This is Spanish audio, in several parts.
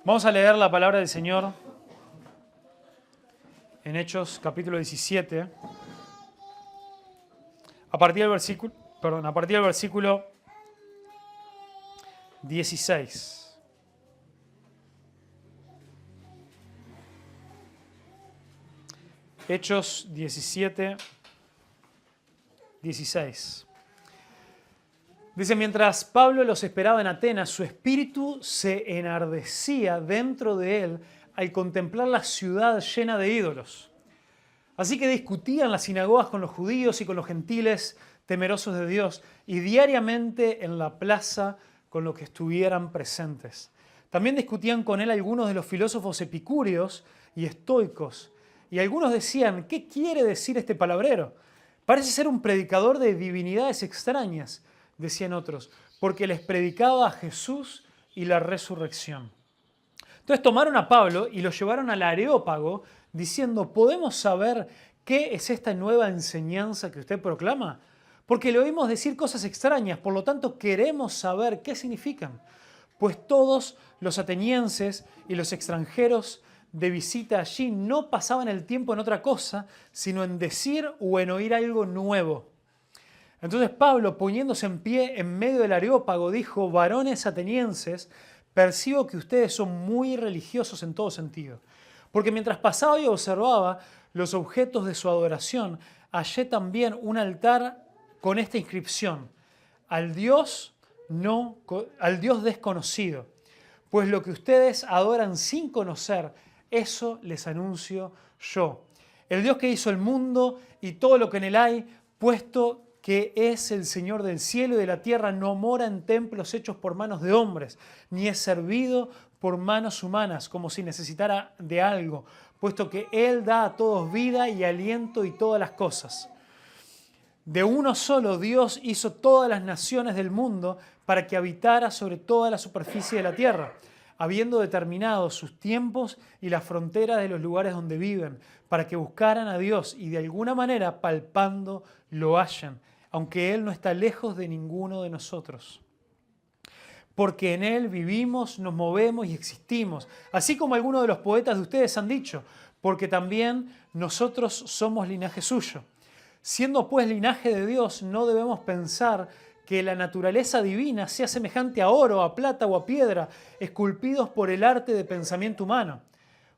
Vamos a leer la palabra del Señor en Hechos capítulo 17, a partir del versículo 16. Hechos 17, 16. Dice, mientras Pablo los esperaba en Atenas, su espíritu se enardecía dentro de él al contemplar la ciudad llena de ídolos. Así que discutían en las sinagogas con los judíos y con los gentiles temerosos de Dios, y diariamente en la plaza con los que estuvieran presentes. También discutían con él algunos de los filósofos epicúreos y estoicos, y algunos decían, ¿qué quiere decir este palabrero? Parece ser un predicador de divinidades extrañas, decían otros, porque les predicaba a Jesús y la resurrección. Entonces tomaron a Pablo y lo llevaron al Areópago, diciendo, ¿podemos saber qué es esta nueva enseñanza que usted proclama? Porque le oímos decir cosas extrañas, por lo tanto queremos saber qué significan. Pues todos los atenienses y los extranjeros de visita allí no pasaban el tiempo en otra cosa, sino en decir o en oír algo nuevo. Entonces Pablo, poniéndose en pie en medio del Areópago, dijo, varones atenienses, percibo que ustedes son muy religiosos en todo sentido. Porque mientras pasaba y observaba los objetos de su adoración, hallé también un altar con esta inscripción, al Dios desconocido. Pues lo que ustedes adoran sin conocer, eso les anuncio yo. El Dios que hizo el mundo y todo lo que en él hay, puesto que es el Señor del cielo y de la tierra, no mora en templos hechos por manos de hombres, ni es servido por manos humanas, como si necesitara de algo, puesto que Él da a todos vida y aliento y todas las cosas. De uno solo Dios hizo todas las naciones del mundo para que habitara sobre toda la superficie de la tierra, habiendo determinado sus tiempos y las fronteras de los lugares donde viven, para que buscaran a Dios y de alguna manera palpando lo hallen, aunque Él no está lejos de ninguno de nosotros. Porque en Él vivimos, nos movemos y existimos, así como algunos de los poetas de ustedes han dicho, porque también nosotros somos linaje suyo. Siendo pues linaje de Dios, no debemos pensar que la naturaleza divina sea semejante a oro, a plata o a piedra, esculpidos por el arte de pensamiento humano.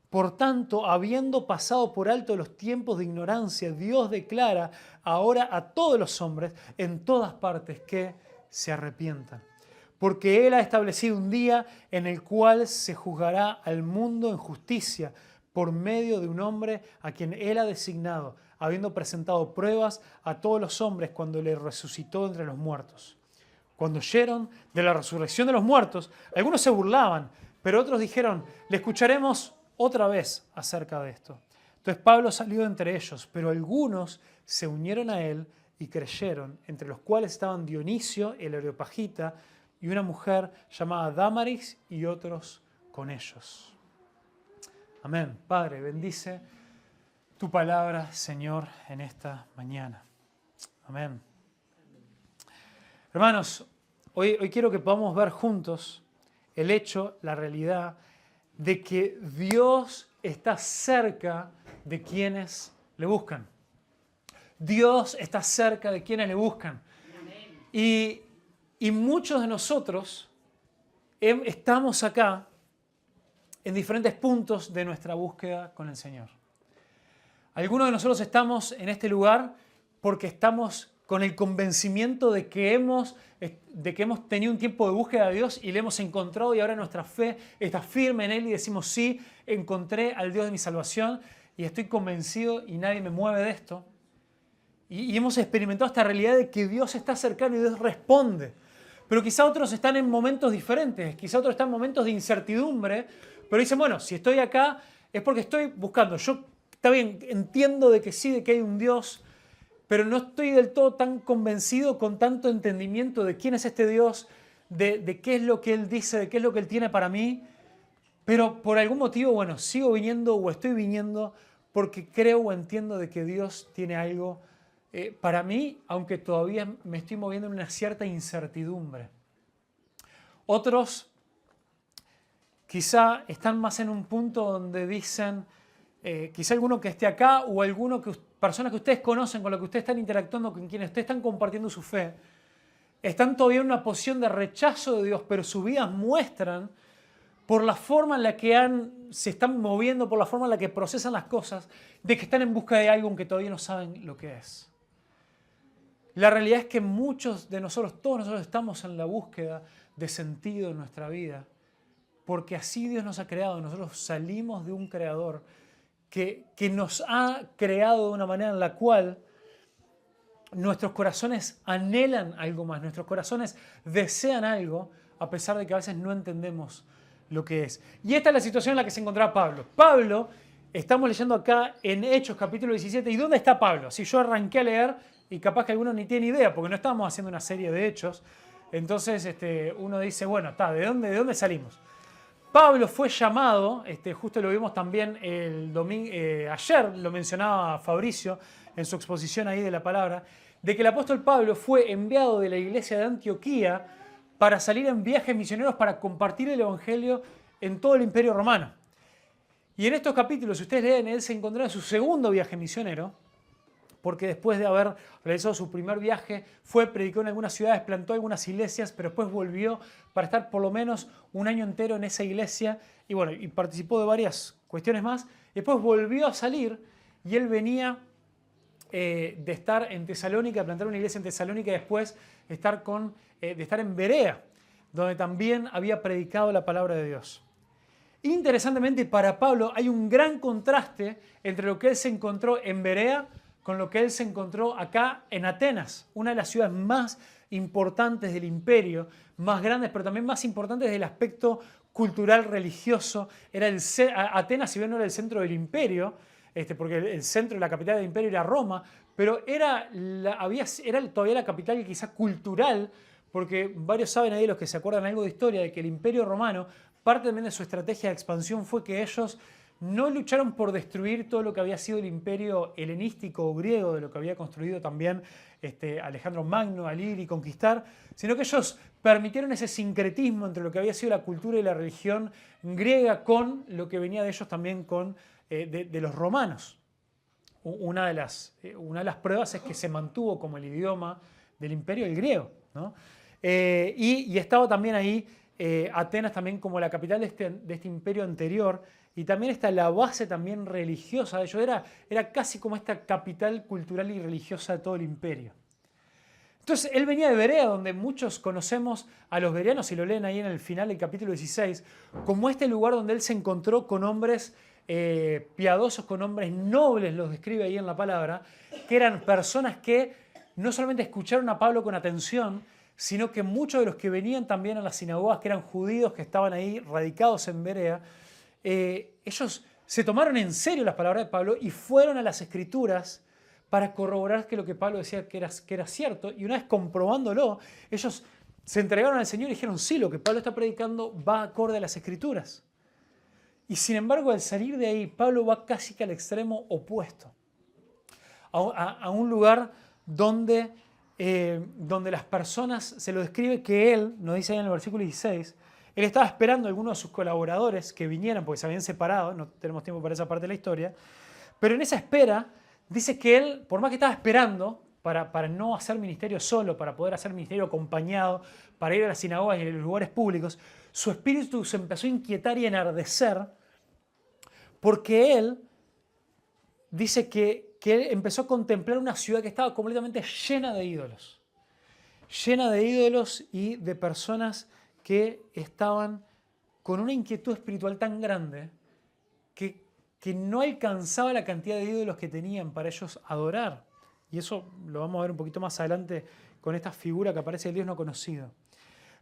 Por tanto, habiendo pasado por alto los tiempos de ignorancia, Dios declara ahora a todos los hombres en todas partes que se arrepientan. Porque Él ha establecido un día en el cual se juzgará al mundo en justicia por medio de un hombre a quien Él ha designado, habiendo presentado pruebas a todos los hombres cuando le resucitó entre los muertos. Cuando oyeron de la resurrección de los muertos, algunos se burlaban, pero otros dijeron, le escucharemos otra vez acerca de esto. Entonces Pablo salió de entre ellos, pero algunos se unieron a él y creyeron, entre los cuales estaban Dionisio, el Areopagita, y una mujer llamada Dámaris y otros con ellos. Amén. Padre, bendice tu palabra, Señor, en esta mañana. Amén. Hermanos, hoy quiero que podamos ver juntos el hecho, la realidad de que Dios está cerca de quienes le buscan. Dios está cerca de quienes le buscan. Y muchos de nosotros estamos acá en diferentes puntos de nuestra búsqueda con el Señor. Algunos de nosotros estamos en este lugar porque estamos con el convencimiento de que hemos tenido un tiempo de búsqueda de Dios y le hemos encontrado y ahora nuestra fe está firme en Él y decimos, sí, encontré al Dios de mi salvación y estoy convencido y nadie me mueve de esto. Y hemos experimentado esta realidad de que Dios está cercano y Dios responde. Pero quizá otros están en momentos diferentes, quizá otros están en momentos de incertidumbre, pero dicen, bueno, si estoy acá es porque estoy buscando. Yo, está bien, entiendo de que sí, de que hay un Dios, pero no estoy del todo tan convencido con tanto entendimiento de quién es este Dios, de qué es lo que Él dice, de qué es lo que Él tiene para mí. Pero por algún motivo, bueno, sigo viniendo o estoy viniendo porque creo o entiendo de que Dios tiene algo para mí, aunque todavía me estoy moviendo en una cierta incertidumbre. Otros quizá están más en un punto donde dicen, quizá alguno que esté acá o personas que ustedes conocen, con las que ustedes están interactuando, con quienes ustedes están compartiendo su fe, están todavía en una posición de rechazo de Dios, pero sus vidas muestran por la forma en la que se están moviendo, por la forma en la que procesan las cosas, de que están en busca de algo que todavía no saben lo que es. La realidad es que muchos de nosotros, todos nosotros estamos en la búsqueda de sentido en nuestra vida, porque así Dios nos ha creado. Nosotros salimos de un creador que nos ha creado de una manera en la cual nuestros corazones anhelan algo más, nuestros corazones desean algo, a pesar de que a veces no entendemos lo que es. Y esta es la situación en la que se encontraba Pablo. Pablo, estamos leyendo acá en Hechos capítulo 17, ¿y dónde está Pablo? Si yo arranqué a leer y capaz que alguno ni tiene idea, porque no estábamos haciendo una serie de hechos, entonces uno dice, bueno, ¿de dónde salimos? Pablo fue llamado, justo lo vimos también el domingo, ayer lo mencionaba Fabricio en su exposición ahí de la palabra, de que el apóstol Pablo fue enviado de la iglesia de Antioquía para salir en viajes misioneros para compartir el evangelio en todo el imperio romano. Y en estos capítulos, si ustedes leen, él se encontraba en su segundo viaje misionero, porque después de haber realizado su primer viaje, predicó en algunas ciudades, plantó algunas iglesias, pero después volvió para estar por lo menos un año entero en esa iglesia y participó de varias cuestiones más. Después volvió a salir y él venía de estar en Tesalónica, de plantar una iglesia en Tesalónica y después de estar en Berea, donde también había predicado la palabra de Dios. Interesantemente, para Pablo hay un gran contraste entre lo que él se encontró en Berea con lo que él se encontró acá en Atenas, una de las ciudades más importantes del imperio, más grandes, pero también más importantes desde el aspecto cultural, religioso. Atenas, si bien no era el centro del imperio, porque el centro de la capital del imperio era Roma, pero era todavía la capital quizás cultural, porque varios saben ahí, los que se acuerdan algo de historia, de que el imperio romano, parte también de su estrategia de expansión fue que ellos no lucharon por destruir todo lo que había sido el imperio helenístico o griego, de lo que había construido también Alejandro Magno al ir y conquistar, sino que ellos permitieron ese sincretismo entre lo que había sido la cultura y la religión griega con lo que venía de ellos también de los romanos. Una de las pruebas es que se mantuvo como el idioma del imperio el griego, ¿no? Y estaba también ahí Atenas también como la capital de este imperio anterior, y también está la base también religiosa de ellos. Era casi como esta capital cultural y religiosa de todo el imperio. Entonces él venía de Berea, donde muchos conocemos a los bereanos, y lo leen ahí en el final del capítulo 16, como este lugar donde él se encontró con hombres piadosos, con hombres nobles, los describe ahí en la palabra, que eran personas que no solamente escucharon a Pablo con atención, sino que muchos de los que venían también a las sinagogas, que eran judíos, que estaban ahí radicados en Berea, ellos se tomaron en serio las palabras de Pablo y fueron a las Escrituras para corroborar que lo que Pablo decía que era cierto, y una vez comprobándolo, ellos se entregaron al Señor y dijeron, sí, lo que Pablo está predicando va acorde a las Escrituras. Y sin embargo, al salir de ahí, Pablo va casi que al extremo opuesto, a un lugar donde las personas, se lo describe que él, nos dice ahí en el versículo 16, él estaba esperando a algunos de sus colaboradores que vinieran, porque se habían separado, no tenemos tiempo para esa parte de la historia, pero en esa espera, dice que él, por más que estaba esperando, para no hacer ministerio solo, para poder hacer ministerio acompañado, para ir a las sinagogas y a los lugares públicos, su espíritu se empezó a inquietar y enardecer, porque él dice que él empezó a contemplar una ciudad que estaba completamente llena de ídolos y de personas que estaban con una inquietud espiritual tan grande que no alcanzaba la cantidad de ídolos que tenían para ellos adorar. Y eso lo vamos a ver un poquito más adelante con esta figura que aparece del Dios no conocido.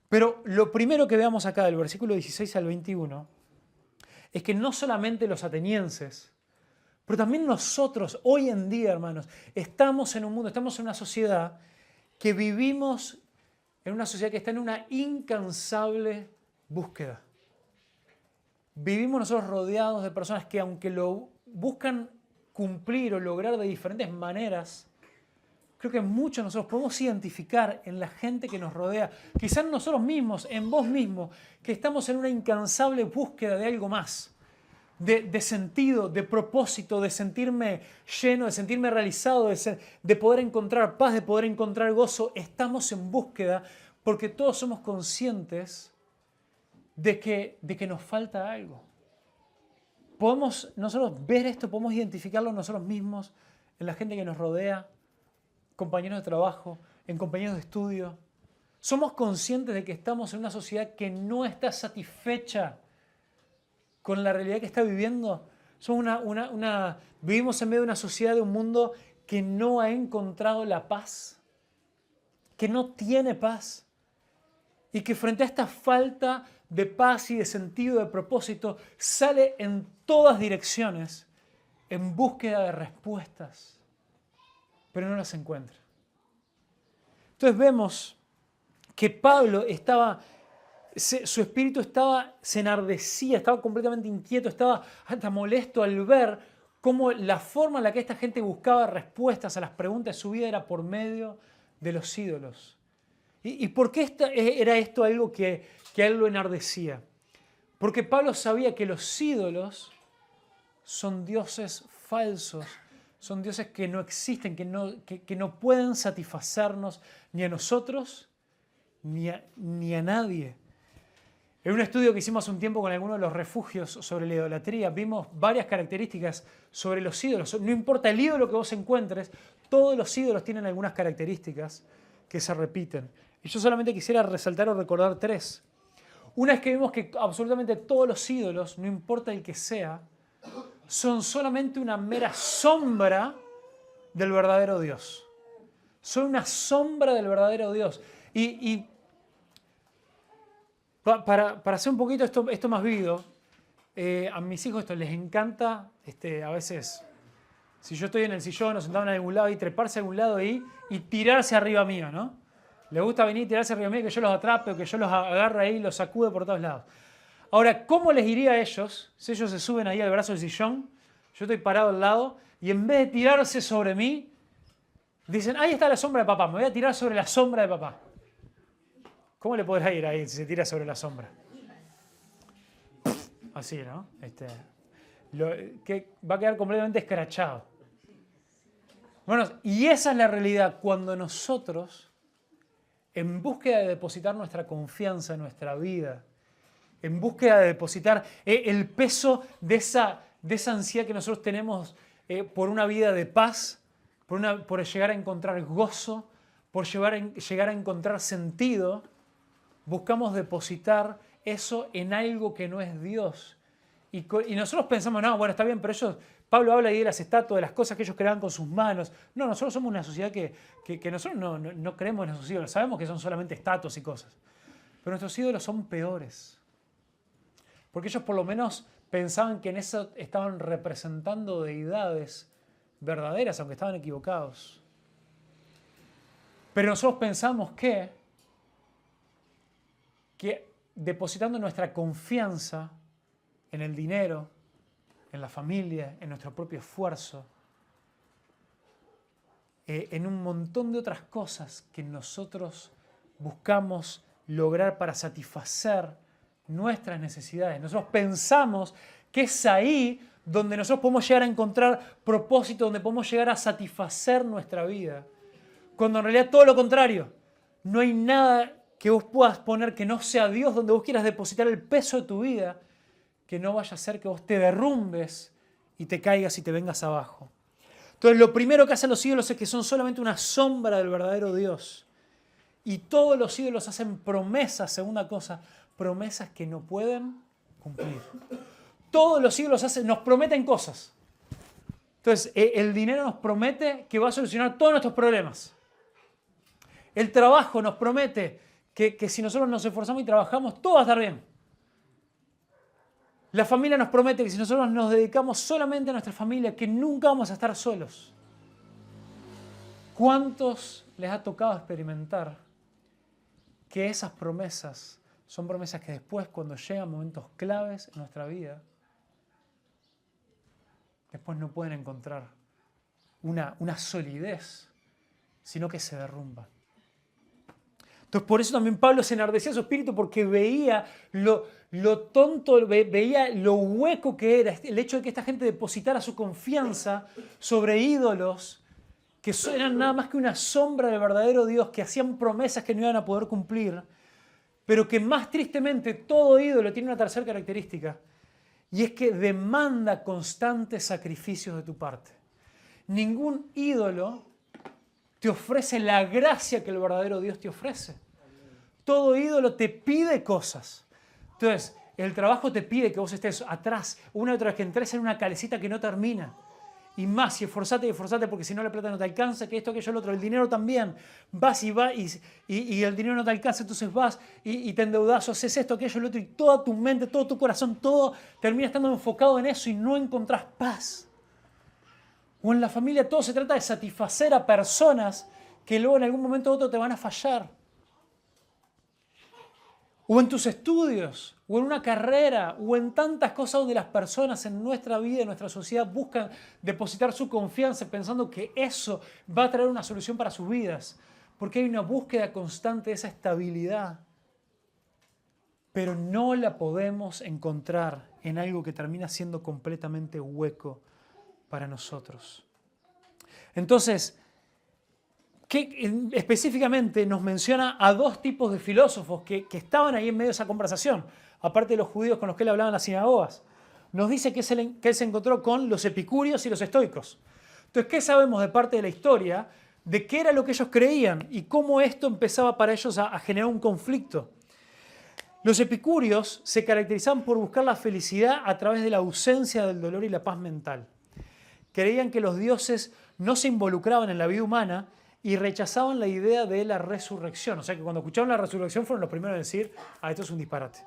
Pero lo primero que veamos acá del versículo 16 al 21 es que no solamente los atenienses, pero también nosotros hoy en día, hermanos, estamos en un mundo, estamos en una sociedad que vivimos en una sociedad que está en una incansable búsqueda. Vivimos nosotros rodeados de personas que, aunque lo buscan cumplir o lograr de diferentes maneras, creo que muchos de nosotros podemos identificar en la gente que nos rodea, quizás en nosotros mismos, en vos mismo, que estamos en una incansable búsqueda de algo más, de sentido, de propósito, de sentirme lleno, de sentirme realizado, de poder encontrar paz, de poder encontrar gozo. Estamos en búsqueda porque todos somos conscientes de que nos falta algo. Podemos nosotros ver esto, podemos identificarlo nosotros mismos, en la gente que nos rodea, compañeros de trabajo, en compañeros de estudio. Somos conscientes de que estamos en una sociedad que no está satisfecha con la realidad que está viviendo. Vivimos en medio de una sociedad, de un mundo que no ha encontrado la paz, que no tiene paz, y que frente a esta falta de paz y de sentido, de propósito, sale en todas direcciones en búsqueda de respuestas, pero no las encuentra. Entonces vemos que Pablo su espíritu se enardecía, estaba completamente inquieto, estaba hasta molesto al ver cómo la forma en la que esta gente buscaba respuestas a las preguntas de su vida era por medio de los ídolos. ¿Y por qué era esto algo que a él lo enardecía? Porque Pablo sabía que los ídolos son dioses falsos, son dioses que no existen, que no pueden satisfacernos ni a nosotros ni a nadie. En un estudio que hicimos hace un tiempo con algunos de los refugios sobre la idolatría, vimos varias características sobre los ídolos. No importa el ídolo que vos encuentres, todos los ídolos tienen algunas características que se repiten. Y yo solamente quisiera resaltar o recordar 3. Una es que vimos que absolutamente todos los ídolos, no importa el que sea, son solamente una mera sombra del verdadero Dios. Son una sombra del verdadero Dios. Y para hacer un poquito esto más vivido, a mis hijos esto les encanta, a veces, si yo estoy en el sillón o sentado en algún lado y treparse a algún lado ahí y tirarse arriba mío, ¿no? Les gusta venir y tirarse arriba mío, que yo los atrape o que yo los agarre ahí y los sacude por todos lados. Ahora, ¿cómo les diría a ellos si ellos se suben ahí al brazo del sillón, yo estoy parado al lado y en vez de tirarse sobre mí, dicen, ahí está la sombra de papá, me voy a tirar sobre la sombra de papá? ¿Cómo le podrá ir ahí si se tira sobre la sombra? Así, ¿no? Que va a quedar completamente escrachado. Bueno, y esa es la realidad cuando nosotros, en búsqueda de depositar nuestra confianza en nuestra vida, en búsqueda de depositar el peso de esa ansiedad que nosotros tenemos por una vida de paz, por llegar a encontrar gozo, por llegar a encontrar sentido, buscamos depositar eso en algo que no es Dios. Y nosotros pensamos, no, bueno, está bien, pero Pablo habla ahí de las estatuas, de las cosas que ellos creaban con sus manos. No, nosotros somos una sociedad que nosotros no creemos en esos ídolos. Sabemos que son solamente estatuas y cosas. Pero nuestros ídolos son peores. Porque ellos por lo menos pensaban que en eso estaban representando deidades verdaderas, aunque estaban equivocados. Pero nosotros pensamos que depositando nuestra confianza en el dinero, en la familia, en nuestro propio esfuerzo, en un montón de otras cosas que nosotros buscamos lograr para satisfacer nuestras necesidades. Nosotros pensamos que es ahí donde nosotros podemos llegar a encontrar propósito, donde podemos llegar a satisfacer nuestra vida. Cuando en realidad todo lo contrario, no hay nada que vos puedas poner que no sea Dios, donde vos quieras depositar el peso de tu vida, que no vaya a ser que vos te derrumbes y te caigas y te vengas abajo. Entonces lo primero que hacen los ídolos es que son solamente una sombra del verdadero Dios. Y todos los ídolos hacen promesas, segunda cosa, promesas que no pueden cumplir. Todos los ídolos nos prometen cosas. Entonces el dinero nos promete que va a solucionar todos nuestros problemas. El trabajo nos promete que si nosotros nos esforzamos y trabajamos, todo va a estar bien. La familia nos promete que si nosotros nos dedicamos solamente a nuestra familia, que nunca vamos a estar solos. ¿Cuántos les ha tocado experimentar que esas promesas son promesas que después, cuando llegan momentos claves en nuestra vida, después no pueden encontrar una solidez, sino que se derrumban. Entonces por eso también Pablo se enardecía su espíritu, porque veía lo tonto, veía lo hueco que era el hecho de que esta gente depositara su confianza sobre ídolos que eran nada más que una sombra del verdadero Dios, que hacían promesas que no iban a poder cumplir, pero que más tristemente todo ídolo tiene una tercera característica, y es que demanda constantes sacrificios de tu parte. Ningún ídolo te ofrece la gracia que el verdadero Dios te ofrece. Todo ídolo te pide cosas. Entonces, el trabajo te pide que vos estés atrás, una y otra vez, que entres en una calecita que no termina. Y más, y esforzate, porque si no la plata no te alcanza, que esto, aquello, lo otro, el dinero también. Vas y vas y el dinero no te alcanza, entonces vas y te endeudas, o haces esto, aquello, lo otro, y toda tu mente, todo tu corazón, todo termina estando enfocado en eso y no encontrás paz. O en la familia todo se trata de satisfacer a personas que luego en algún momento u otro te van a fallar. O en tus estudios, o en una carrera, o en tantas cosas donde las personas en nuestra vida, en nuestra sociedad, buscan depositar su confianza pensando que eso va a traer una solución para sus vidas. Porque hay una búsqueda constante de esa estabilidad. Pero no la podemos encontrar en algo que termina siendo completamente hueco para nosotros. Entonces, que específicamente nos menciona a dos tipos de filósofos que estaban ahí en medio de esa conversación, aparte de los judíos con los que él hablaba en las sinagogas. Nos dice que él se encontró con los epicúreos y los estoicos. Entonces, ¿qué sabemos de parte de la historia de qué era lo que ellos creían y cómo esto empezaba para ellos a generar un conflicto? Los epicúreos se caracterizaban por buscar la felicidad a través de la ausencia del dolor y la paz mental. Creían que los dioses no se involucraban en la vida humana y rechazaban la idea de la resurrección. O sea que cuando escucharon la resurrección fueron los primeros en decir, esto es un disparate.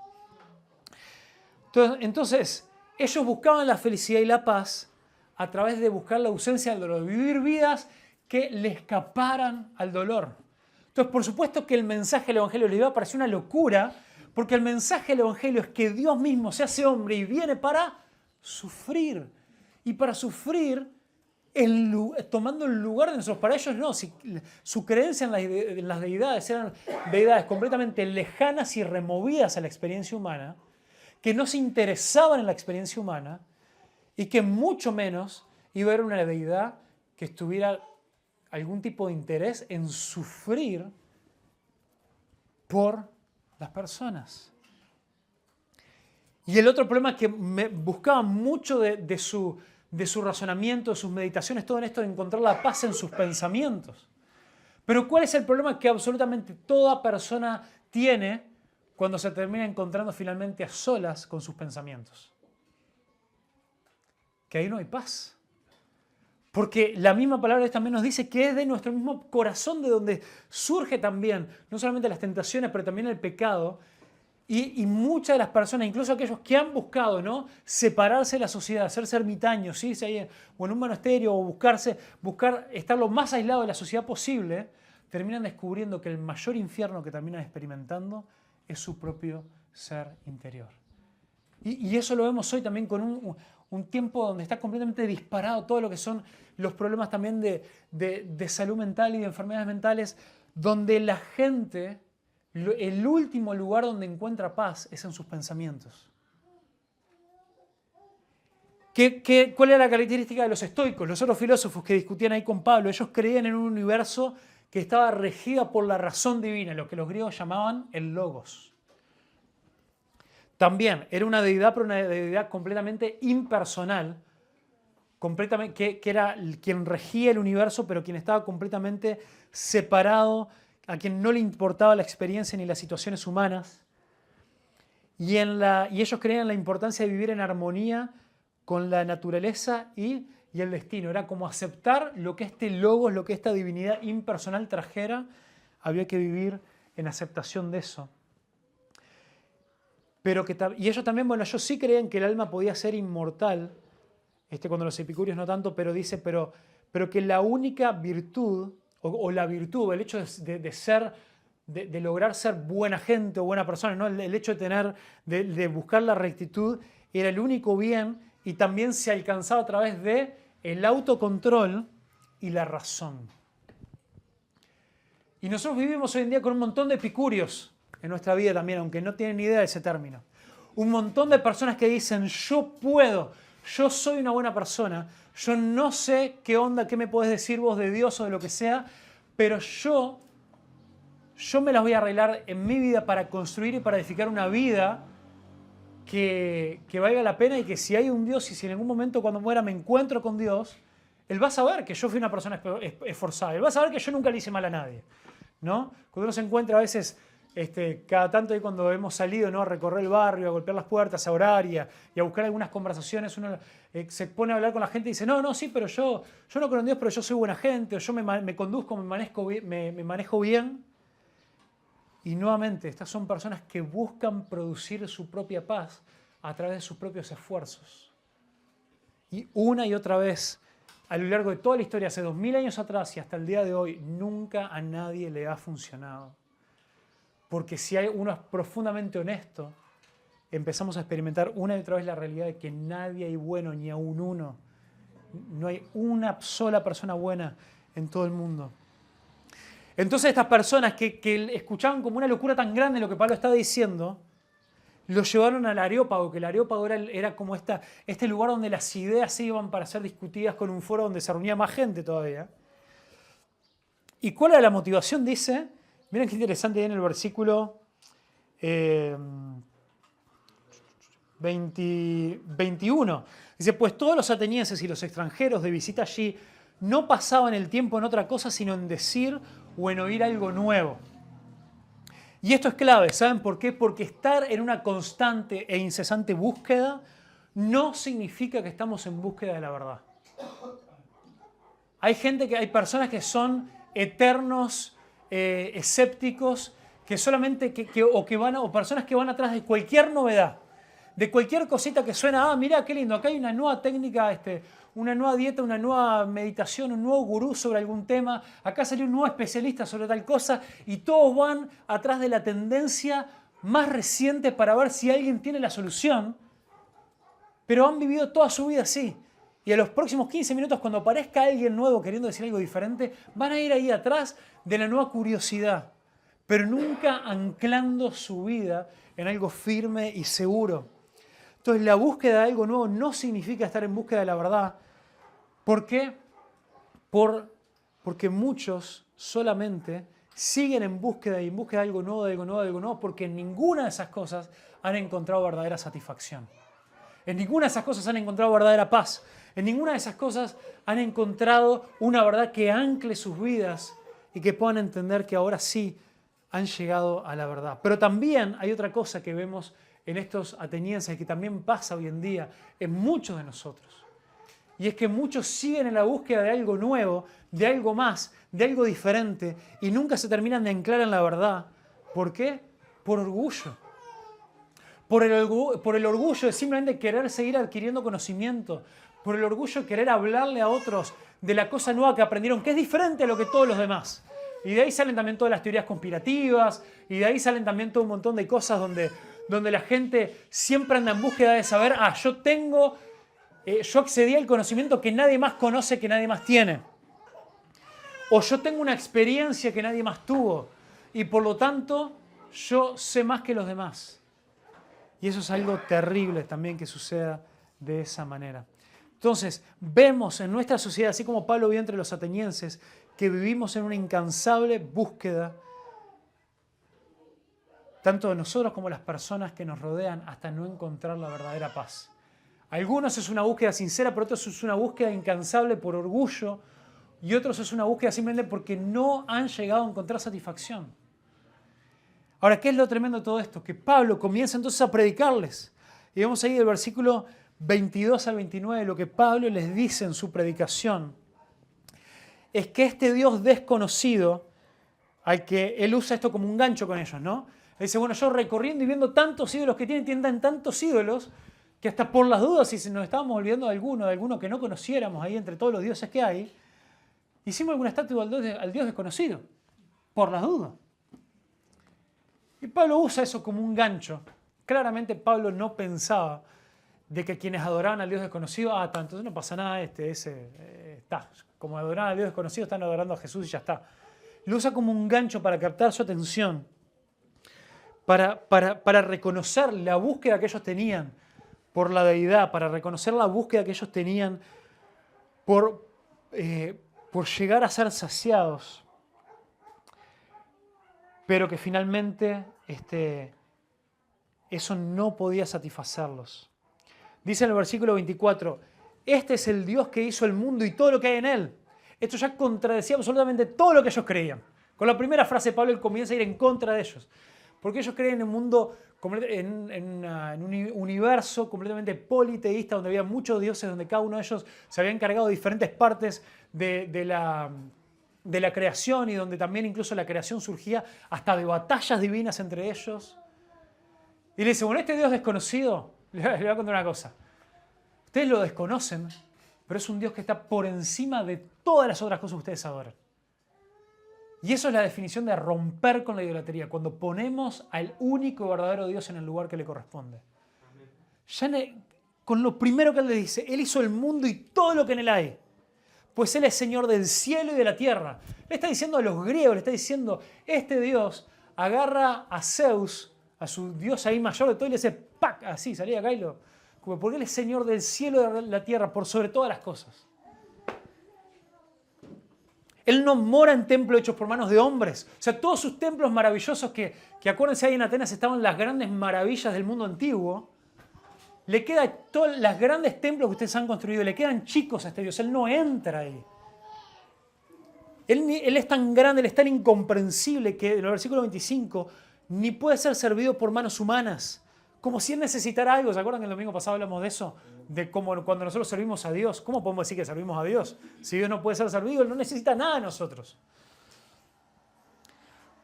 Entonces, ellos buscaban la felicidad y la paz a través de buscar la ausencia del dolor, de vivir vidas que le escaparan al dolor. Entonces, por supuesto que el mensaje del Evangelio les iba a parecer una locura, porque el mensaje del Evangelio es que Dios mismo se hace hombre y viene para sufrir. Y para sufrir, tomando el lugar de nosotros. Para ellos no, su creencia en las deidades eran deidades completamente lejanas y removidas a la experiencia humana, que no se interesaban en la experiencia humana y que mucho menos iba a haber una deidad que estuviera algún tipo de interés en sufrir por las personas. Y el otro problema es que buscaban mucho de su razonamiento, de sus meditaciones, todo en esto de encontrar la paz en sus pensamientos. Pero ¿cuál es el problema que absolutamente toda persona tiene cuando se termina encontrando finalmente a solas con sus pensamientos? Que ahí no hay paz. Porque la misma palabra de Dios también nos dice que es de nuestro mismo corazón de donde surge también, no solamente las tentaciones, pero también el pecado. Y muchas de las personas, incluso aquellos que han buscado, ¿no?, separarse de la sociedad, hacerse ermitaños, irse ahí o en un monasterio o buscar estar lo más aislado de la sociedad posible, terminan descubriendo que el mayor infierno que terminan experimentando es su propio ser interior. Y eso lo vemos hoy también con un tiempo donde está completamente disparado todo lo que son los problemas también de salud mental y de enfermedades mentales, donde la gente, el último lugar donde encuentra paz es en sus pensamientos. ¿Cuál era la característica de los estoicos, los otros filósofos que discutían ahí con Pablo? Ellos creían en un universo que estaba regido por la razón divina, lo que los griegos llamaban el logos. También era una deidad, pero una deidad completamente impersonal, que era quien regía el universo, pero quien estaba completamente separado, a quien no le importaba la experiencia ni las situaciones humanas. Y ellos creían en la importancia de vivir en armonía con la naturaleza y el destino. Era como aceptar lo que este logos, lo que esta divinidad impersonal trajera, había que vivir en aceptación de eso. Y ellos también, ellos sí creían que el alma podía ser inmortal, cuando los epicúreos no tanto, pero dice, pero que la única virtud, o la virtud, el hecho de lograr ser buena gente o buena persona, ¿no?, el hecho de buscar la rectitud, era el único bien y también se alcanzaba a través del autocontrol y la razón. Y nosotros vivimos hoy en día con un montón de epicúreos en nuestra vida también, aunque no tienen ni idea de ese término. Un montón de personas que dicen, yo puedo, yo soy una buena persona, yo no sé qué onda, qué me podés decir vos de Dios o de lo que sea, pero yo me las voy a arreglar en mi vida para construir y para edificar una vida que valga la pena y que si hay un Dios y si en algún momento cuando muera me encuentro con Dios, Él va a saber que yo fui una persona esforzada, Él va a saber que yo nunca le hice mal a nadie, ¿no? Cuando uno se encuentra a veces, cada tanto ahí cuando hemos salido, ¿no?, a recorrer el barrio, a golpear las puertas, a orar y a buscar algunas conversaciones, uno se pone a hablar con la gente y dice, no, sí, pero yo no creo en Dios, pero yo soy buena gente, o yo me conduzco, me manejo bien. Y nuevamente, estas son personas que buscan producir su propia paz a través de sus propios esfuerzos. Y una y otra vez, a lo largo de toda la historia, hace 2000 años atrás y hasta el día de hoy, nunca a nadie le ha funcionado. Porque si uno es profundamente honesto, empezamos a experimentar una y otra vez la realidad de que nadie hay bueno, ni aun uno. No hay una sola persona buena en todo el mundo. Entonces estas personas que escuchaban como una locura tan grande lo que Pablo estaba diciendo, lo llevaron al Areópago, que el Areópago era como este lugar donde las ideas se iban para ser discutidas con un foro donde se reunía más gente todavía. ¿Y cuál era la motivación? Dice, miren qué interesante ahí en el versículo 21. Dice, pues todos los atenienses y los extranjeros de visita allí no pasaban el tiempo en otra cosa sino en decir o en oír algo nuevo. Y esto es clave, ¿saben por qué? Porque estar en una constante e incesante búsqueda no significa que estamos en búsqueda de la verdad. Hay personas que son eternos escépticos, que solamente o personas que van atrás de cualquier novedad, de cualquier cosita que suena, mira qué lindo, acá hay una nueva técnica, una nueva dieta, una nueva meditación, un nuevo gurú sobre algún tema, acá salió un nuevo especialista sobre tal cosa, y todos van atrás de la tendencia más reciente para ver si alguien tiene la solución, pero han vivido toda su vida así. Y a los próximos 15 minutos, cuando aparezca alguien nuevo queriendo decir algo diferente, van a ir ahí atrás de la nueva curiosidad, pero nunca anclando su vida en algo firme y seguro. Entonces, la búsqueda de algo nuevo no significa estar en búsqueda de la verdad. ¿Por qué? Porque muchos solamente siguen en búsqueda de algo nuevo, porque en ninguna de esas cosas han encontrado verdadera satisfacción. En ninguna de esas cosas han encontrado verdadera paz. En ninguna de esas cosas han encontrado una verdad que ancle sus vidas y que puedan entender que ahora sí han llegado a la verdad. Pero también hay otra cosa que vemos en estos atenienses, que también pasa hoy en día en muchos de nosotros. Y es que muchos siguen en la búsqueda de algo nuevo, de algo más, de algo diferente, y nunca se terminan de anclar en la verdad. ¿Por qué? Por orgullo. Por el orgullo de simplemente querer seguir adquiriendo conocimiento, por el orgullo de querer hablarle a otros de la cosa nueva que aprendieron, que es diferente a lo que todos los demás. Y de ahí salen también todas las teorías conspirativas, y de ahí salen también todo un montón de cosas donde la gente siempre anda en búsqueda de saber, yo accedí al conocimiento que nadie más conoce, que nadie más tiene. O yo tengo una experiencia que nadie más tuvo, y por lo tanto yo sé más que los demás. Y eso es algo terrible también que suceda de esa manera. Entonces, vemos en nuestra sociedad, así como Pablo vio entre los atenienses, que vivimos en una incansable búsqueda, tanto de nosotros como las personas que nos rodean, hasta no encontrar la verdadera paz. Algunos es una búsqueda sincera, pero otros es una búsqueda incansable por orgullo, y otros es una búsqueda simplemente porque no han llegado a encontrar satisfacción. Ahora, ¿qué es lo tremendo de todo esto? Que Pablo comienza entonces a predicarles. Y vemos ahí del versículo 22 al 29, lo que Pablo les dice en su predicación es que este Dios desconocido, al que él usa esto como un gancho con ellos, ¿no? Él dice, bueno, yo recorriendo y viendo tantos ídolos que tienen tantos ídolos, que hasta por las dudas, si nos estábamos olvidando de alguno que no conociéramos ahí entre todos los dioses que hay, hicimos alguna estatua al Dios desconocido, por las dudas. Y Pablo usa eso como un gancho. Claramente Pablo no pensaba de que quienes adoraban al Dios desconocido, entonces no pasa nada, está. Como adoraban al Dios desconocido, están adorando a Jesús y ya está. lo usa como un gancho para captar su atención, para reconocer la búsqueda que ellos tenían por la deidad, para reconocer la búsqueda que ellos tenían por, por llegar a ser saciados, pero que finalmente eso no podía satisfacerlos. Dice en el versículo 24, este es el Dios que hizo el mundo y todo lo que hay en él. Esto ya contradecía absolutamente todo lo que ellos creían. Con la primera frase Pablo comienza a ir en contra de ellos. Porque ellos creían en un mundo, en un universo completamente politeísta, donde había muchos dioses, donde cada uno de ellos se había encargado de diferentes partes de la creación y donde también incluso la creación surgía hasta de batallas divinas entre ellos. Y le dice, bueno, este Dios desconocido, le voy a contar una cosa. Ustedes lo desconocen, pero es un Dios que está por encima de todas las otras cosas que ustedes adoran. Y eso es la definición de romper con la idolatría, cuando ponemos al único y verdadero Dios en el lugar que le corresponde. Ya con lo primero que él le dice, Él hizo el mundo y todo lo que en él hay, pues Él es Señor del cielo y de la tierra. Le está diciendo a los griegos, le está diciendo, este Dios agarra a Zeus, a su Dios ahí mayor de todo, y le hace ¡pac! Así, salía acá y porque Él es Señor del cielo y de la tierra, por sobre todas las cosas. Él no mora en templos hechos por manos de hombres. O sea, todos sus templos maravillosos que acuérdense, ahí en Atenas estaban las grandes maravillas del mundo antiguo. Le quedan todos los grandes templos que ustedes han construido, le quedan chicos a este Dios. Él no entra ahí. Él es tan grande, Él es tan incomprensible que en el versículo 25 ni puede ser servido por manos humanas. Como si Él necesitara algo. ¿Se acuerdan que el domingo pasado hablamos de eso? De cómo cuando nosotros servimos a Dios. ¿Cómo podemos decir que servimos a Dios? Si Dios no puede ser servido, Él no necesita nada de nosotros.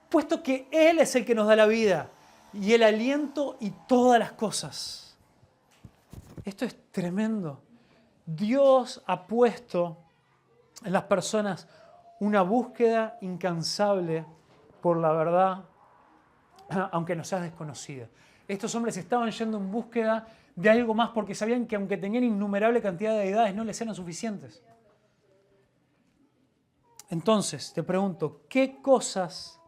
Puesto que Él es el que nos da la vida y el aliento y todas las cosas. Esto es tremendo. Dios ha puesto en las personas una búsqueda incansable por la verdad, aunque no sea desconocida. Estos hombres estaban yendo en búsqueda de algo más porque sabían que aunque tenían innumerable cantidad de deidades, no les eran suficientes. Entonces, te pregunto, ¿qué cosas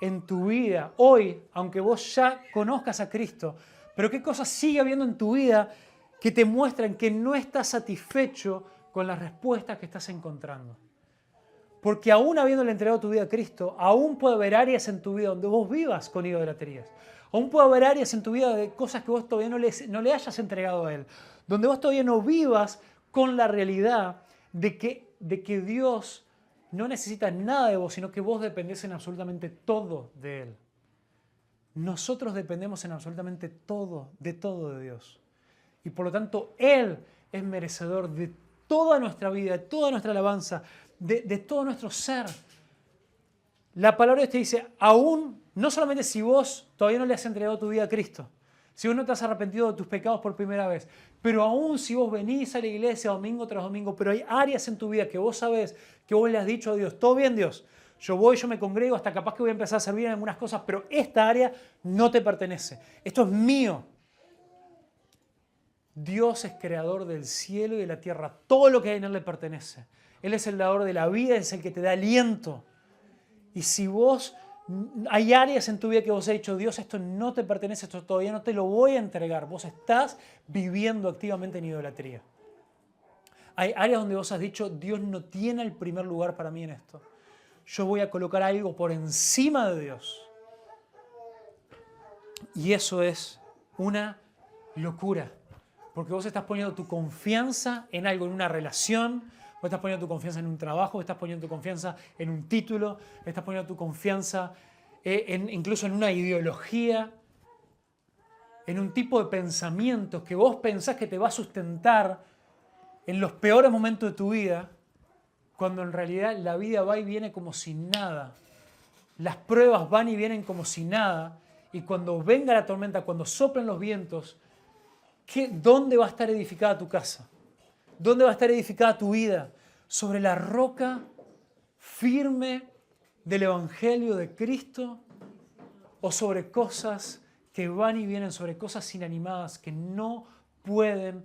en tu vida hoy, aunque vos ya conozcas a Cristo, pero qué cosas sigue habiendo en tu vida que te muestran que no estás satisfecho con las respuestas que estás encontrando? Porque aún habiéndole entregado tu vida a Cristo, aún puede haber áreas en tu vida donde vos vivas con idolatrías. Aún puede haber áreas en tu vida de cosas que vos todavía no le hayas entregado a Él. Donde vos todavía no vivas con la realidad de que Dios no necesita nada de vos, sino que vos dependés en absolutamente todo de Él. Nosotros dependemos en absolutamente todo de Dios. Y por lo tanto, Él es merecedor de toda nuestra vida, de toda nuestra alabanza, de todo nuestro ser. La palabra de Dios te dice, aún, no solamente si vos todavía no le has entregado tu vida a Cristo, si vos no te has arrepentido de tus pecados por primera vez, pero aún si vos venís a la iglesia domingo tras domingo, pero hay áreas en tu vida que vos sabés, que vos le has dicho a Dios, todo bien Dios, yo me congrego, hasta capaz que voy a empezar a servir en algunas cosas, pero esta área no te pertenece, esto es mío. Dios es creador del cielo y de la tierra, todo lo que hay en Él le pertenece. Él es el dador de la vida, es el que te da aliento. Y si hay áreas en tu vida que vos has dicho, Dios, esto no te pertenece, esto todavía no te lo voy a entregar, vos estás viviendo activamente en idolatría. Hay áreas donde vos has dicho, Dios no tiene el primer lugar para mí en esto. Yo voy a colocar algo por encima de Dios. Y eso es una locura. Porque vos estás poniendo tu confianza en algo, en una relación, vos estás poniendo tu confianza en un trabajo, estás poniendo tu confianza en un título, estás poniendo tu confianza incluso en una ideología, en un tipo de pensamientos que vos pensás que te va a sustentar en los peores momentos de tu vida, cuando en realidad la vida va y viene como si nada. Las pruebas van y vienen como si nada, y cuando venga la tormenta, cuando soplen los vientos, ¿dónde va a estar edificada tu casa? ¿Dónde va a estar edificada tu vida? ¿Sobre la roca firme del Evangelio de Cristo? ¿O sobre cosas que van y vienen, sobre cosas inanimadas que no pueden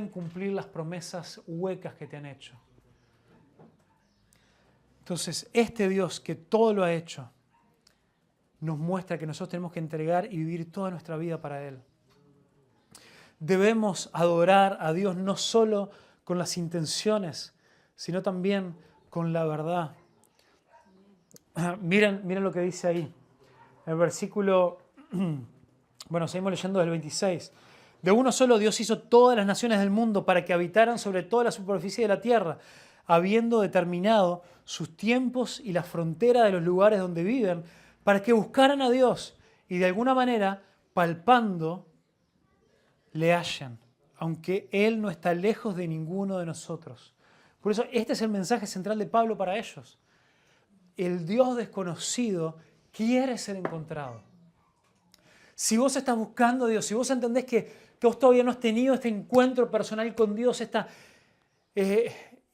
cumplir las promesas huecas que te han hecho? Entonces, este Dios que todo lo ha hecho, nos muestra que nosotros tenemos que entregar y vivir toda nuestra vida para Él. Debemos adorar a Dios no solo con las intenciones, sino también con la verdad. Miren lo que dice ahí. El versículo, bueno, seguimos leyendo del 26. De uno solo Dios hizo todas las naciones del mundo para que habitaran sobre toda la superficie de la tierra, habiendo determinado sus tiempos y la frontera de los lugares donde viven, para que buscaran a Dios y de alguna manera, palpando, le hallan, aunque Él no está lejos de ninguno de nosotros. Por eso este es el mensaje central de Pablo para ellos. El Dios desconocido quiere ser encontrado. Si vos estás buscando a Dios, si vos entendés que vos todavía no has tenido este encuentro personal con Dios,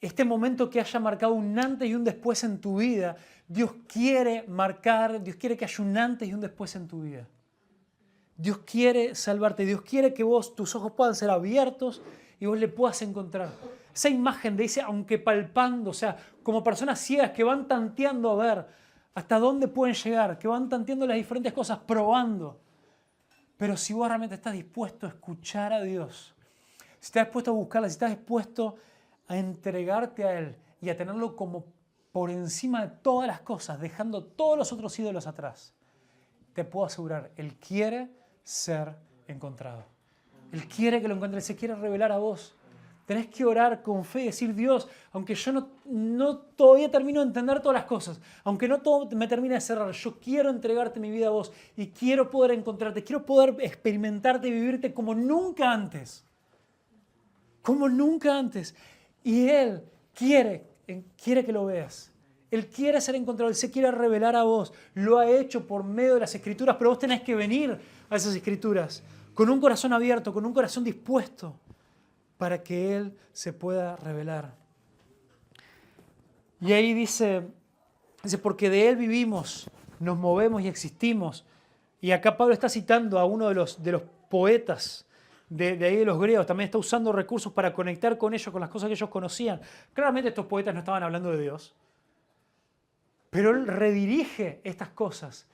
este momento que haya marcado un antes y un después en tu vida, Dios quiere que haya un antes y un después en tu vida. Dios quiere salvarte, Dios quiere que tus ojos puedan ser abiertos y vos le puedas encontrar. Esa imagen dice, aunque palpando, o sea, como personas ciegas que van tanteando a ver hasta dónde pueden llegar, que van tanteando las diferentes cosas, probando. Pero si vos realmente estás dispuesto a escuchar a Dios, si estás dispuesto a buscarla, si estás dispuesto a entregarte a Él y a tenerlo como por encima de todas las cosas, dejando todos los otros ídolos atrás, te puedo asegurar, Él quiere ser encontrado. Él quiere que lo encuentres, se quiere revelar a vos. Tenés que orar con fe y decir, Dios, aunque yo no todavía termino de entender todas las cosas, aunque no todo me termine de cerrar, yo quiero entregarte mi vida a vos y quiero poder encontrarte, quiero poder experimentarte y vivirte como nunca antes. Como nunca antes. Y Él quiere que lo veas. Él quiere ser encontrado, Él se quiere revelar a vos. Lo ha hecho por medio de las Escrituras, pero vos tenés que venir a esas Escrituras con un corazón abierto, con un corazón dispuesto, para que Él se pueda revelar. Y ahí dice, porque de Él vivimos, nos movemos y existimos. Y acá Pablo está citando a uno de los poetas de ahí de los griegos, también está usando recursos para conectar con ellos, con las cosas que ellos conocían. Claramente estos poetas no estaban hablando de Dios, pero él redirige estas cosas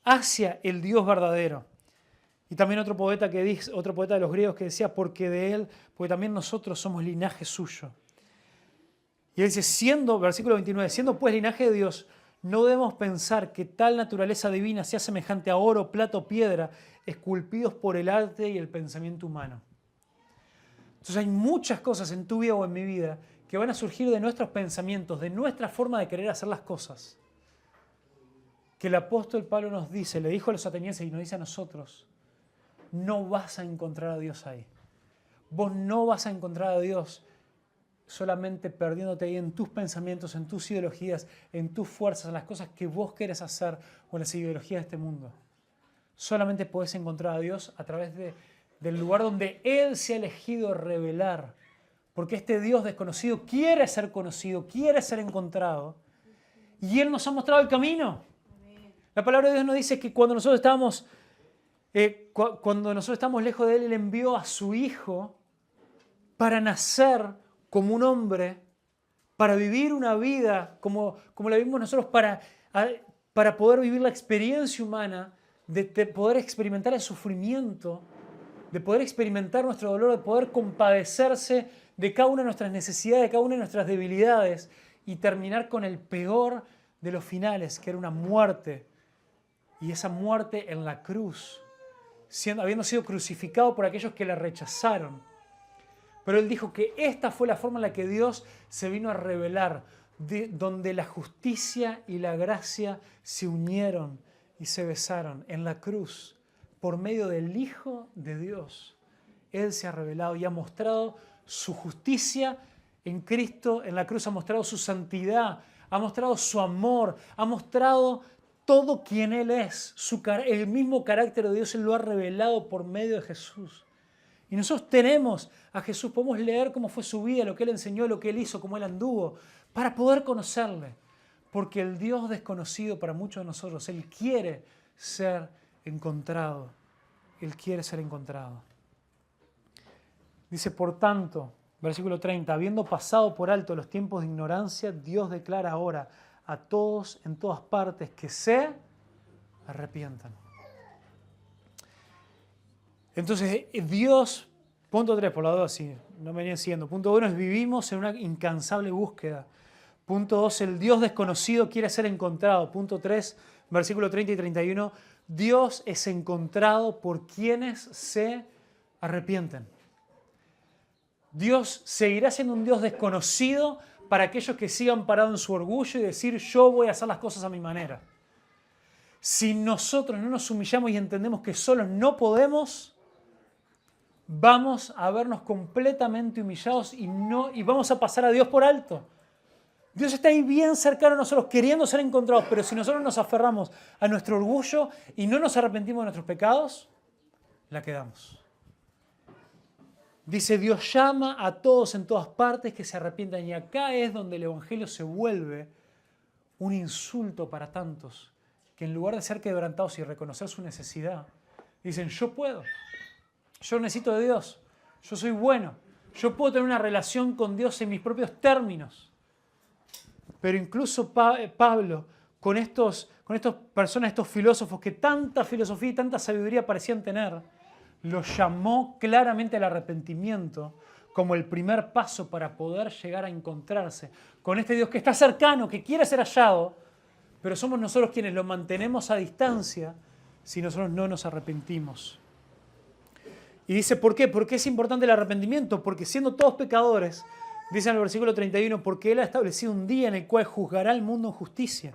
hacia el Dios verdadero. Y también otro poeta de los griegos que decía, porque también nosotros somos linaje suyo. Y él dice, versículo 29, siendo pues linaje de Dios, no debemos pensar que tal naturaleza divina sea semejante a oro, plata o piedra, esculpidos por el arte y el pensamiento humano. Entonces hay muchas cosas en tu vida o en mi vida que van a surgir de nuestros pensamientos, de nuestra forma de querer hacer las cosas. Que el apóstol Pablo nos dice, le dijo a los atenienses y nos dice a nosotros, no vas a encontrar a Dios ahí. Vos no vas a encontrar a Dios solamente perdiéndote ahí en tus pensamientos, en tus ideologías, en tus fuerzas, en las cosas que vos querés hacer o en las ideologías de este mundo. Solamente podés encontrar a Dios a través del lugar donde Él se ha elegido revelar. Porque este Dios desconocido quiere ser conocido, quiere ser encontrado. Y Él nos ha mostrado el camino. La palabra de Dios nos dice que cuando nosotros estábamos lejos de Él, Él envió a su Hijo para nacer como un hombre, para vivir una vida como la vivimos nosotros, para poder vivir la experiencia humana, de poder experimentar el sufrimiento, de poder experimentar nuestro dolor, de poder compadecerse de cada una de nuestras necesidades, de cada una de nuestras debilidades y terminar con el peor de los finales, que era una muerte. Y esa muerte en la cruz, habiendo sido crucificado por aquellos que la rechazaron. Pero Él dijo que esta fue la forma en la que Dios se vino a revelar, donde la justicia y la gracia se unieron y se besaron en la cruz. Por medio del Hijo de Dios, Él se ha revelado y ha mostrado su justicia en Cristo, en la cruz ha mostrado su santidad, ha mostrado su amor, ha mostrado todo quien Él es, el mismo carácter de Dios, Él lo ha revelado por medio de Jesús. Y nosotros tenemos a Jesús, podemos leer cómo fue su vida, lo que Él enseñó, lo que Él hizo, cómo Él anduvo, para poder conocerle. Porque el Dios desconocido para muchos de nosotros, Él quiere ser encontrado. Él quiere ser encontrado. Dice, por tanto, versículo 30, habiendo pasado por alto los tiempos de ignorancia, Dios declara ahora a todos en todas partes que se arrepientan. Entonces, Dios, punto 3, por la duda, si no me venían siguiendo. Punto 1 es vivimos en una incansable búsqueda. Punto 2, el Dios desconocido quiere ser encontrado. Punto 3, versículo 30 y 31, Dios es encontrado por quienes se arrepienten. Dios seguirá siendo un Dios desconocido para aquellos que sigan parados en su orgullo y decir yo voy a hacer las cosas a mi manera. Si nosotros no nos humillamos y entendemos que solos no podemos, vamos a vernos completamente humillados y vamos a pasar a Dios por alto. Dios está ahí bien cercano a nosotros, queriendo ser encontrados, pero si nosotros nos aferramos a nuestro orgullo y no nos arrepentimos de nuestros pecados, la quedamos. Dice, Dios llama a todos en todas partes que se arrepientan. Y acá es donde el Evangelio se vuelve un insulto para tantos, que en lugar de ser quebrantados y reconocer su necesidad, dicen, yo puedo, yo necesito de Dios, yo soy bueno, yo puedo tener una relación con Dios en mis propios términos. Pero incluso Pablo, con estas personas, estos filósofos que tanta filosofía y tanta sabiduría parecían tener, los llamó claramente al arrepentimiento como el primer paso para poder llegar a encontrarse con este Dios que está cercano, que quiere ser hallado, pero somos nosotros quienes lo mantenemos a distancia si nosotros no nos arrepentimos. Y dice, ¿por qué? ¿Por qué es importante el arrepentimiento? Porque siendo todos pecadores, dice en el versículo 31, porque Él ha establecido un día en el cual juzgará al mundo en justicia,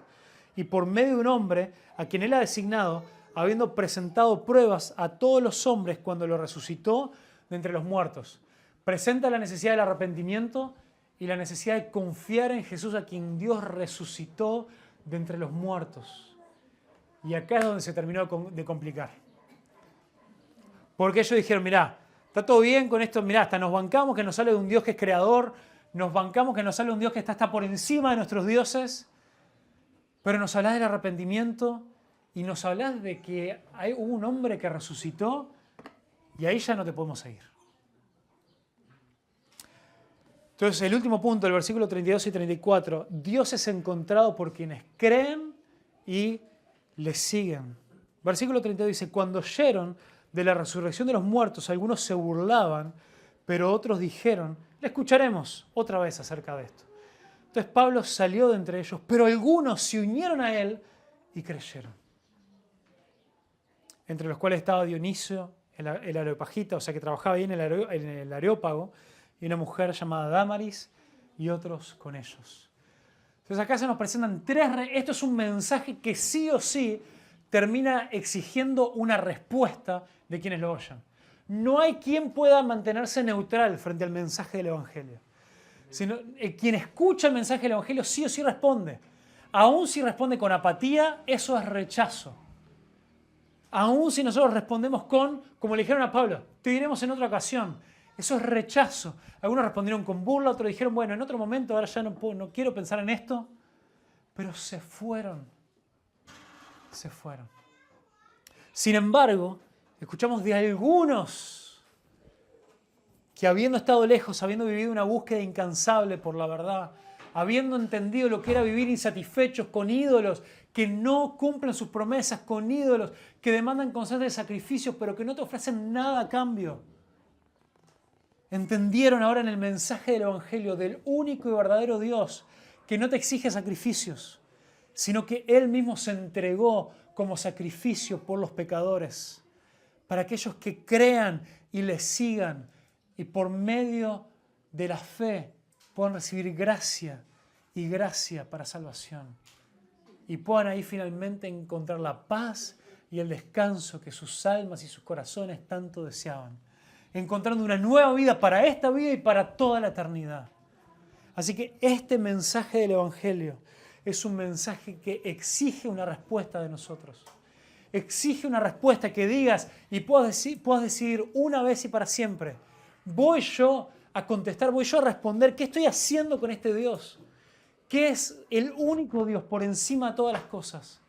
y por medio de un hombre a quien Él ha designado, habiendo presentado pruebas a todos los hombres cuando lo resucitó de entre los muertos. Presenta la necesidad del arrepentimiento y la necesidad de confiar en Jesús a quien Dios resucitó de entre los muertos. Y acá es donde se terminó de complicar. Porque ellos dijeron, mirá, está todo bien con esto, mirá, hasta nos bancamos que nos sale de un Dios que es creador, nos bancamos que nos sale de un Dios que está hasta por encima de nuestros dioses, pero nos hablás del arrepentimiento y nos hablás de que hubo un hombre que resucitó y ahí ya no te podemos seguir. Entonces, el último punto, el versículo 32 y 34, Dios es encontrado por quienes creen y le siguen. Versículo 32 dice, cuando oyeron de la resurrección de los muertos, algunos se burlaban, pero otros dijeron, le escucharemos otra vez acerca de esto. Entonces Pablo salió de entre ellos, pero algunos se unieron a él y creyeron. Entre los cuales estaba Dionisio, el Areopagita, o sea que trabajaba ahí en el Areópago, y una mujer llamada Dámaris, y otros con ellos. Entonces acá se nos presentan esto es un mensaje que sí o sí termina exigiendo una respuesta de quienes lo oyen. No hay quien pueda mantenerse neutral frente al mensaje del Evangelio. Sino, quien escucha el mensaje del Evangelio sí o sí responde. Aún si responde con apatía, eso es rechazo. Aún si nosotros respondemos como le dijeron a Pablo, te diremos en otra ocasión, eso es rechazo. Algunos respondieron con burla, otros dijeron, bueno, en otro momento, ahora ya no quiero pensar en esto, pero se fueron. Se fueron. Sin embargo, escuchamos de algunos que habiendo estado lejos, habiendo vivido una búsqueda incansable por la verdad, habiendo entendido lo que era vivir insatisfechos con ídolos que no cumplen sus promesas, con ídolos que demandan constantes sacrificios pero que no te ofrecen nada a cambio, entendieron ahora en el mensaje del Evangelio del único y verdadero Dios que no te exige sacrificios, sino que Él mismo se entregó como sacrificio por los pecadores, para aquellos que crean y le sigan y por medio de la fe puedan recibir gracia y gracia para salvación y puedan ahí finalmente encontrar la paz y el descanso que sus almas y sus corazones tanto deseaban, encontrando una nueva vida para esta vida y para toda la eternidad. Así que este mensaje del Evangelio es un mensaje que exige una respuesta de nosotros. Exige una respuesta que digas y puedas decidir una vez y para siempre. Voy yo a contestar, voy yo a responder, ¿qué estoy haciendo con este Dios? Que es el único Dios por encima de todas las cosas.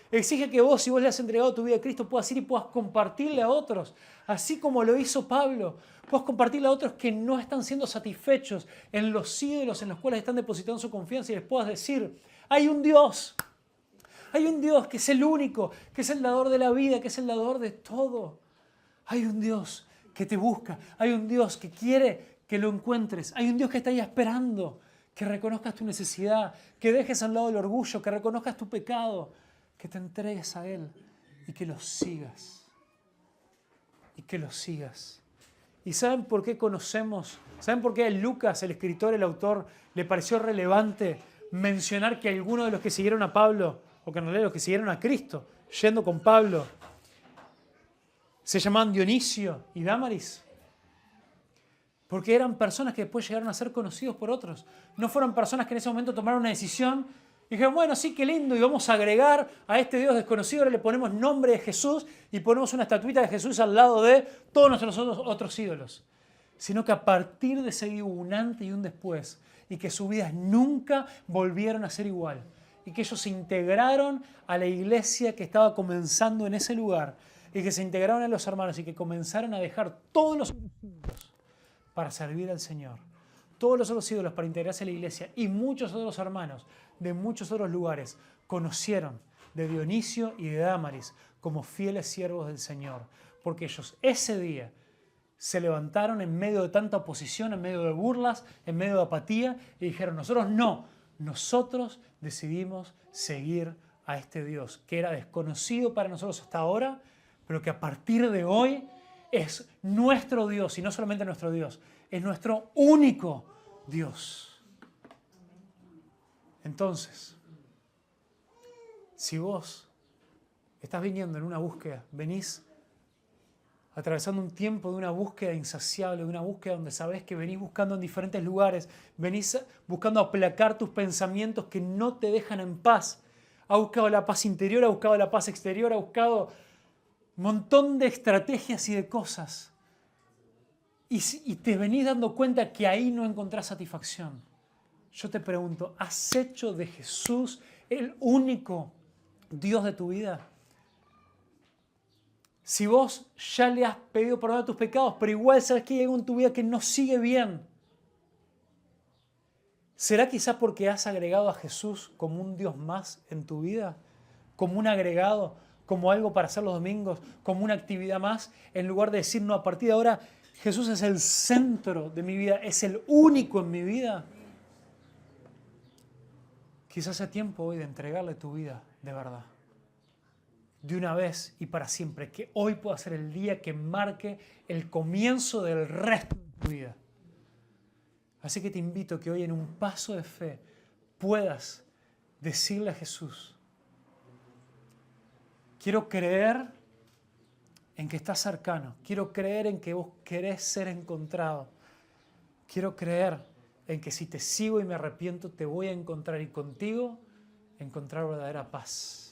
Exige que vos, si vos le has entregado tu vida a Cristo, puedas ir y puedas compartirle a otros, así como lo hizo Pablo. Puedas compartirle a otros que no están siendo satisfechos en los ídolos en los cuales están depositando su confianza y les puedas decir, Hay un Dios. Hay un Dios que es el único, que es el dador de la vida, que es el dador de todo. Hay un Dios que te busca. Hay un Dios que quiere que lo encuentres. Hay un Dios que está ahí esperando que reconozcas tu necesidad, que dejes al lado el orgullo, que reconozcas tu pecado, que te entregues a Él y que lo sigas. Y que lo sigas. ¿Y saben por qué conocemos? ¿Saben por qué a Lucas, el escritor, el autor, le pareció relevante mencionar que algunos de los que siguieron a Pablo, o que en realidad los que siguieron a Cristo, yendo con Pablo, se llamaban Dionisio y Dámaris? Porque eran personas que después llegaron a ser conocidos por otros. No fueron personas que en ese momento tomaron una decisión y dijeron, bueno, sí, qué lindo, y vamos a agregar a este Dios desconocido, ahora le ponemos nombre de Jesús y ponemos una estatuita de Jesús al lado de todos nuestros otros ídolos. Sino que a partir de ese día hubo un antes y un después, y que sus vidas nunca volvieron a ser igual. Y que ellos se integraron a la iglesia que estaba comenzando en ese lugar, y que se integraron a los hermanos y que comenzaron a dejar todos los ídolos para servir al Señor. Todos los otros ídolos para integrarse a la iglesia, y muchos otros hermanos de muchos otros lugares conocieron de Dionisio y de Dámaris como fieles siervos del Señor, porque ellos ese día se levantaron en medio de tanta oposición, en medio de burlas, en medio de apatía, y dijeron, nosotros no, nosotros decidimos seguir a este Dios, que era desconocido para nosotros hasta ahora, pero que a partir de hoy es nuestro Dios, y no solamente nuestro Dios, es nuestro único Dios. Entonces, si vos estás viniendo en una búsqueda, venís atravesando un tiempo de una búsqueda insaciable, de una búsqueda donde sabés que venís buscando en diferentes lugares, venís buscando aplacar tus pensamientos que no te dejan en paz, has buscado la paz interior, has buscado la paz exterior, has buscado un montón de estrategias y de cosas, y te venís dando cuenta que ahí no encontrás satisfacción. Yo te pregunto, ¿has hecho de Jesús el único Dios de tu vida? Si vos ya le has pedido perdón a tus pecados, pero igual sabes que hay algo en tu vida que no sigue bien, ¿será quizás porque has agregado a Jesús como un Dios más en tu vida? Como un agregado, como algo para hacer los domingos, como una actividad más, en lugar de decir, no, a partir de ahora Jesús es el centro de mi vida, es el único en mi vida. Quizás sea tiempo hoy de entregarle tu vida de verdad, de una vez y para siempre, que hoy pueda ser el día que marque el comienzo del resto de tu vida. Así que te invito a que hoy en un paso de fe puedas decirle a Jesús, quiero creer en que estás cercano, quiero creer en que vos querés ser encontrado, quiero creer en que si te sigo y me arrepiento te voy a encontrar y contigo encontrar verdadera paz.